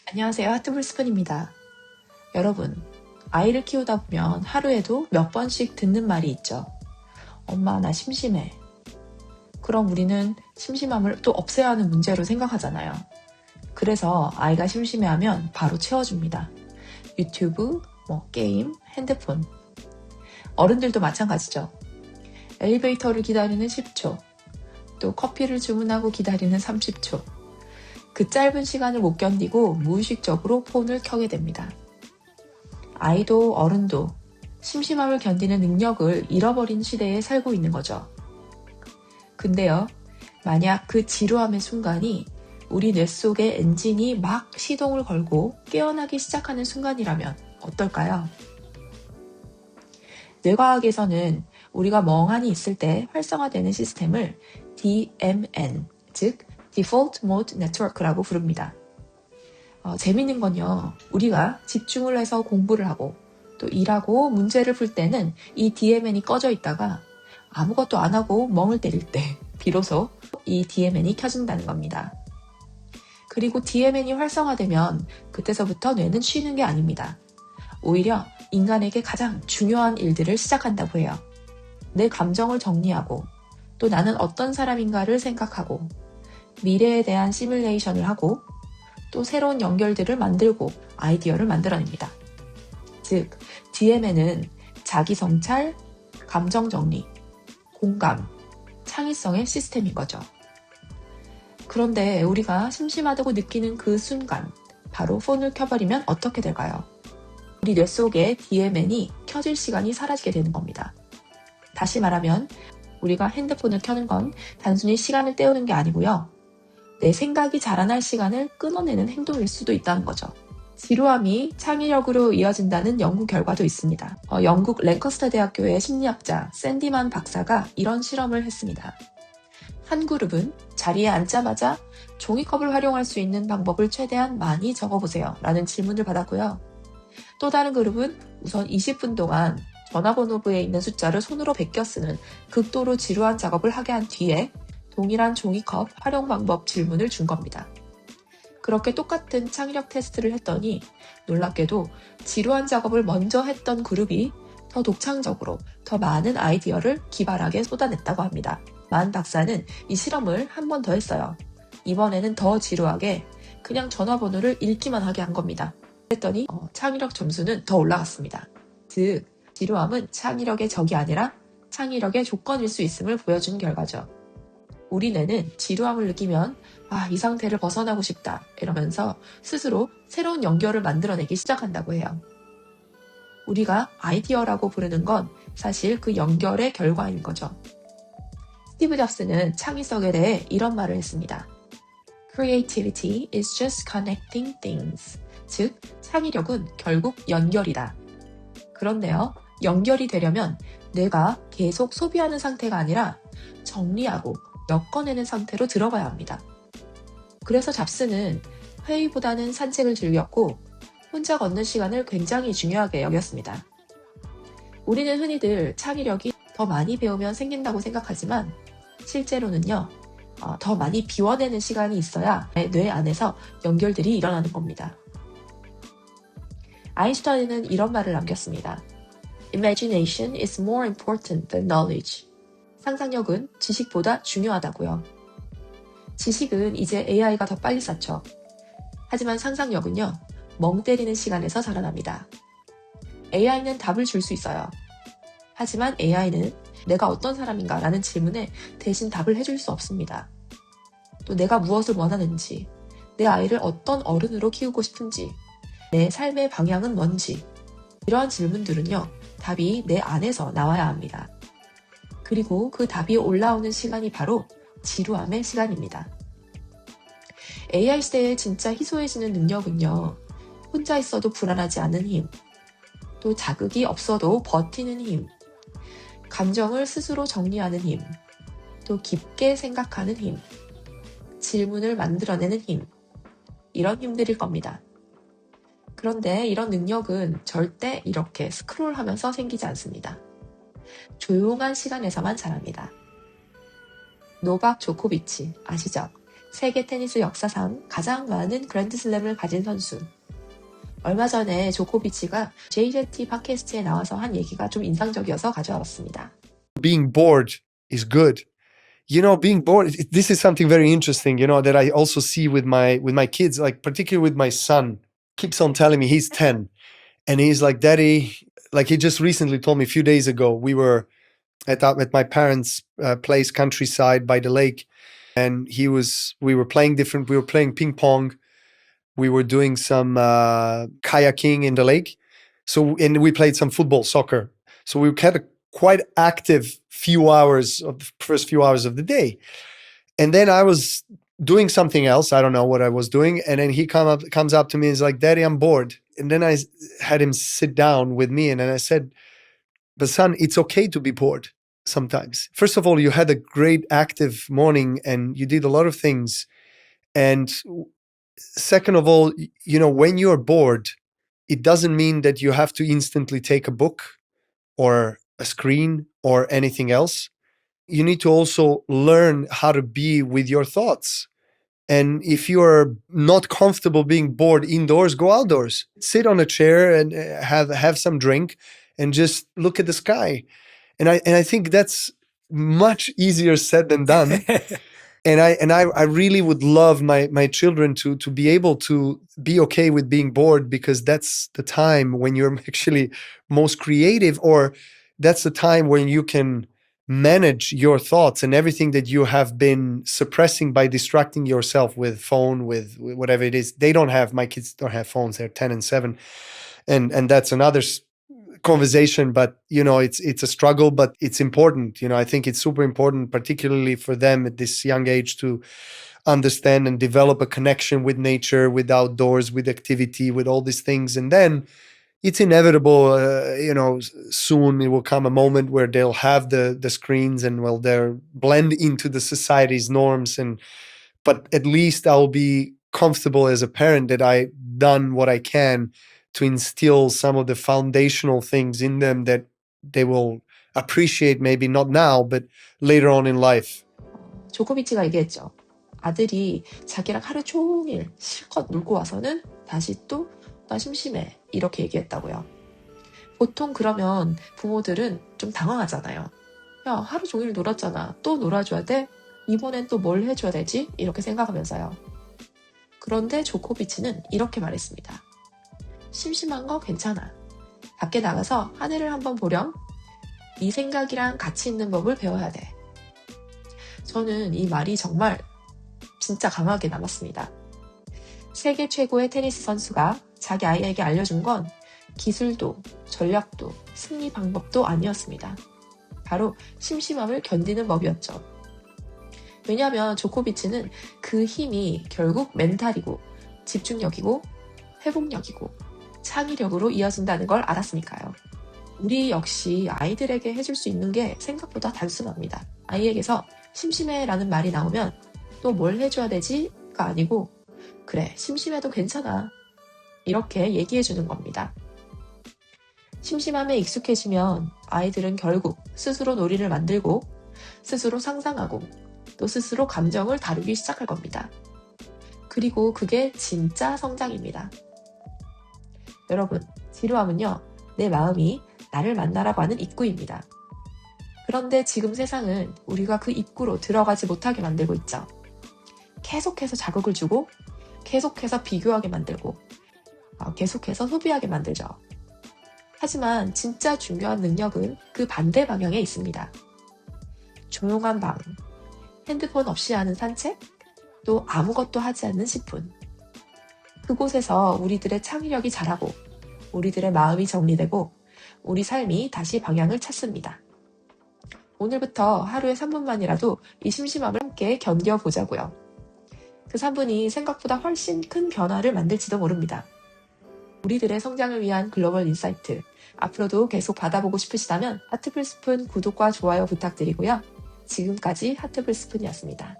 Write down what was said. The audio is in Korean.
안녕하세요. 하트블스푼입니다. 여러분, 아이를 키우다 보면 하루에도 몇 번씩 듣는 말이 있죠. 엄마, 나 심심해. 그럼 우리는 심심함을 또 없애야 하는 문제로 생각하잖아요. 그래서 아이가 심심해하면 바로 채워줍니다. 유튜브, 게임, 핸드폰. 어른들도 마찬가지죠. 엘리베이터를 기다리는 10초, 또 커피를 주문하고 기다리는 30초. 그 짧은 시간을 못 견디고 무의식적으로 폰을 켜게 됩니다. 아이도 어른도 심심함을 견디는 능력을 잃어버린 시대에 살고 있는 거죠. 근데요, 만약 그 지루함의 순간이 우리 뇌 속의 엔진이 막 시동을 걸고 깨어나기 시작하는 순간이라면 어떨까요? 뇌과학에서는 우리가 멍하니 있을 때 활성화되는 시스템을 DMN, 즉 Default Mode Network라고 부릅니다. 재밌는 건요, 우리가 집중을 해서 공부를 하고 또 일하고 문제를 풀 때는 이 DMN이 꺼져 있다가 아무것도 안 하고 멍을 때릴 때 비로소 이 DMN이 켜진다는 겁니다. 그리고 DMN이 활성화되면 그때서부터 뇌는 쉬는 게 아닙니다. 오히려 인간에게 가장 중요한 일들을 시작한다고 해요. 내 감정을 정리하고 또 나는 어떤 사람인가를 생각하고 미래에 대한 시뮬레이션을 하고 또 새로운 연결들을 만들고 아이디어를 만들어냅니다. 즉, DMN은 자기 성찰, 감정 정리, 공감, 창의성의 시스템인 거죠. 그런데 우리가 심심하다고 느끼는 그 순간, 바로 폰을 켜버리면 어떻게 될까요? 우리 뇌 속에 DMN이 켜질 시간이 사라지게 되는 겁니다. 다시 말하면 우리가 핸드폰을 켜는 건 단순히 시간을 때우는 게 아니고요. 내 생각이 자라날 시간을 끊어내는 행동일 수도 있다는 거죠. 지루함이 창의력으로 이어진다는 연구 결과도 있습니다. 영국 랭커스터 대학교의 심리학자 샌디만 박사가 이런 실험을 했습니다. 한 그룹은 자리에 앉자마자 종이컵을 활용할 수 있는 방법을 최대한 많이 적어보세요 라는 질문을 받았고요. 또 다른 그룹은 우선 20분 동안 전화번호부에 있는 숫자를 손으로 베껴 쓰는 극도로 지루한 작업을 하게 한 뒤에 동일한 종이컵 활용 방법 질문을 준 겁니다. 그렇게 똑같은 창의력 테스트를 했더니 놀랍게도 지루한 작업을 먼저 했던 그룹이 더 독창적으로 더 많은 아이디어를 기발하게 쏟아냈다고 합니다. 만 박사는 이 실험을 한 번 더 했어요. 이번에는 더 지루하게 그냥 전화번호를 읽기만 하게 한 겁니다. 그랬더니 창의력 점수는 더 올라갔습니다. 즉, 지루함은 창의력의 적이 아니라 창의력의 조건일 수 있음을 보여준 결과죠. 우리 뇌는 지루함을 느끼면 이 상태를 벗어나고 싶다 이러면서 스스로 새로운 연결을 만들어내기 시작한다고 해요. 우리가 아이디어라고 부르는 건 사실 그 연결의 결과인 거죠. 스티브 잡스는 창의성에 대해 이런 말을 했습니다. Creativity is just connecting things. 즉, 창의력은 결국 연결이다. 그런데요, 연결이 되려면 뇌가 계속 소비하는 상태가 아니라 정리하고 엮어내는 상태로 들어가야 합니다. 그래서 잡스는 회의보다는 산책을 즐겼고 혼자 걷는 시간을 굉장히 중요하게 여겼습니다. 우리는 흔히들 창의력이 더 많이 배우면 생긴다고 생각하지만 실제로는요, 더 많이 비워내는 시간이 있어야 뇌 안에서 연결들이 일어나는 겁니다. 아인슈타인은 이런 말을 남겼습니다. Imagination is more important than knowledge. 상상력은 지식보다 중요하다고요. 지식은 이제 AI가 더 빨리 쌓죠. 하지만 상상력은요, 멍 때리는 시간에서 살아납니다. AI는 답을 줄 수 있어요. 하지만 AI는 내가 어떤 사람인가 라는 질문에 대신 답을 해줄 수 없습니다. 또 내가 무엇을 원하는지, 내 아이를 어떤 어른으로 키우고 싶은지, 내 삶의 방향은 뭔지, 이러한 질문들은요, 답이 내 안에서 나와야 합니다. 그리고 그 답이 올라오는 시간이 바로 지루함의 시간입니다. AI 시대에 진짜 희소해지는 능력은요, 혼자 있어도 불안하지 않은 힘, 또 자극이 없어도 버티는 힘, 감정을 스스로 정리하는 힘, 또 깊게 생각하는 힘, 질문을 만들어내는 힘, 이런 힘들일 겁니다. 그런데 이런 능력은 절대 이렇게 스크롤하면서 생기지 않습니다. 조용한 시간에서만 자랍니다. 노박 조코비치 아시죠? 세계 테니스 역사상 가장 많은 그랜드슬램을 가진 선수. 얼마 전에 조코비치가 JZT 팟캐스트에 나와서 한 얘기가 좀 인상적이어서 가져와 봤습니다. Being bored is good. You know, being bored, this is something very interesting, you know, that I also see with my kids, like particularly with my son. Keeps on telling me, he's 10, and he's like, Daddy, like he just recently told me a few days ago, we were at my parents' place, countryside by the lake, and we were playing ping pong, we were doing some kayaking in the lake, and we played some football, soccer. So we had a quite active first few hours of the day. And then I was doing something else. I don't know what I was doing. And then he comes up to me and is like, Daddy, I'm bored. And then I had him sit down with me. And then I said, but son, it's okay to be bored sometimes. First of all, you had a great active morning and you did a lot of things. And second of all, you know, when you're bored, it doesn't mean that you have to instantly take a book or a screen or anything else. You need to also learn how to be with your thoughts. And if you're not comfortable being bored indoors, go outdoors. Sit on a chair and have some drink and just look at the sky. And I think that's much easier said than done. And I really would love my children to be able to be okay with being bored, because that's the time when you're actually most creative, or that's the time when you can manage your thoughts and everything that you have been suppressing by distracting yourself with phone, with whatever it is. My kids don't have phones. They're 10 and 7. And that's another conversation, but you know, it's a struggle, but it's important. You know, I think it's super important, particularly for them at this young age, to understand and develop a connection with nature, with outdoors, with activity, with all these things. And then it's inevitable, you know, soon it will come a moment where they'll have the screens and they'll blend into the society's norms. But at least I'll be comfortable as a parent that I done what I can to instill some of the foundational things in them that they will appreciate, maybe not now, but later on in life. 조코비치가 얘기했죠. 아들이 자기랑 하루 종일 실컷 놀고 와서는 다시 또 나 심심해 이렇게 얘기했다고요. 보통 그러면 부모들은 좀 당황하잖아요. 야, 하루 종일 놀았잖아. 또 놀아줘야 돼? 이번엔 또 뭘 해줘야 되지? 이렇게 생각하면서요. 그런데 조코비치는 이렇게 말했습니다. 심심한 거 괜찮아. 밖에 나가서 하늘을 한번 보렴. 네 생각이랑 같이 있는 법을 배워야 돼. 저는 이 말이 정말 진짜 강하게 남았습니다. 세계 최고의 테니스 선수가 자기 아이에게 알려준 건 기술도, 전략도, 승리 방법도 아니었습니다. 바로 심심함을 견디는 법이었죠. 왜냐하면 조코비치는 그 힘이 결국 멘탈이고, 집중력이고, 회복력이고, 창의력으로 이어진다는 걸 알았으니까요. 우리 역시 아이들에게 해줄 수 있는 게 생각보다 단순합니다. 아이에게서 심심해 라는 말이 나오면 또 뭘 해줘야 되지가 아니고, 그래, 심심해도 괜찮아. 이렇게 얘기해주는 겁니다. 심심함에 익숙해지면 아이들은 결국 스스로 놀이를 만들고, 스스로 상상하고, 또 스스로 감정을 다루기 시작할 겁니다. 그리고 그게 진짜 성장입니다. 여러분, 지루함은요, 내 마음이 나를 만나라고 하는 입구입니다. 그런데 지금 세상은 우리가 그 입구로 들어가지 못하게 만들고 있죠. 계속해서 자극을 주고, 계속해서 비교하게 만들고, 계속해서 소비하게 만들죠. 하지만 진짜 중요한 능력은 그 반대 방향에 있습니다. 조용한 방, 핸드폰 없이 하는 산책, 또 아무것도 하지 않는 10분. 그곳에서 우리들의 창의력이 자라고, 우리들의 마음이 정리되고, 우리 삶이 다시 방향을 찾습니다. 오늘부터 하루에 3분만이라도 이 심심함을 함께 견뎌보자고요. 그 3분이 생각보다 훨씬 큰 변화를 만들지도 모릅니다. 우리들의 성장을 위한 글로벌 인사이트, 앞으로도 계속 받아보고 싶으시다면 하트풀스푼 구독과 좋아요 부탁드리고요. 지금까지 하트풀스푼이었습니다.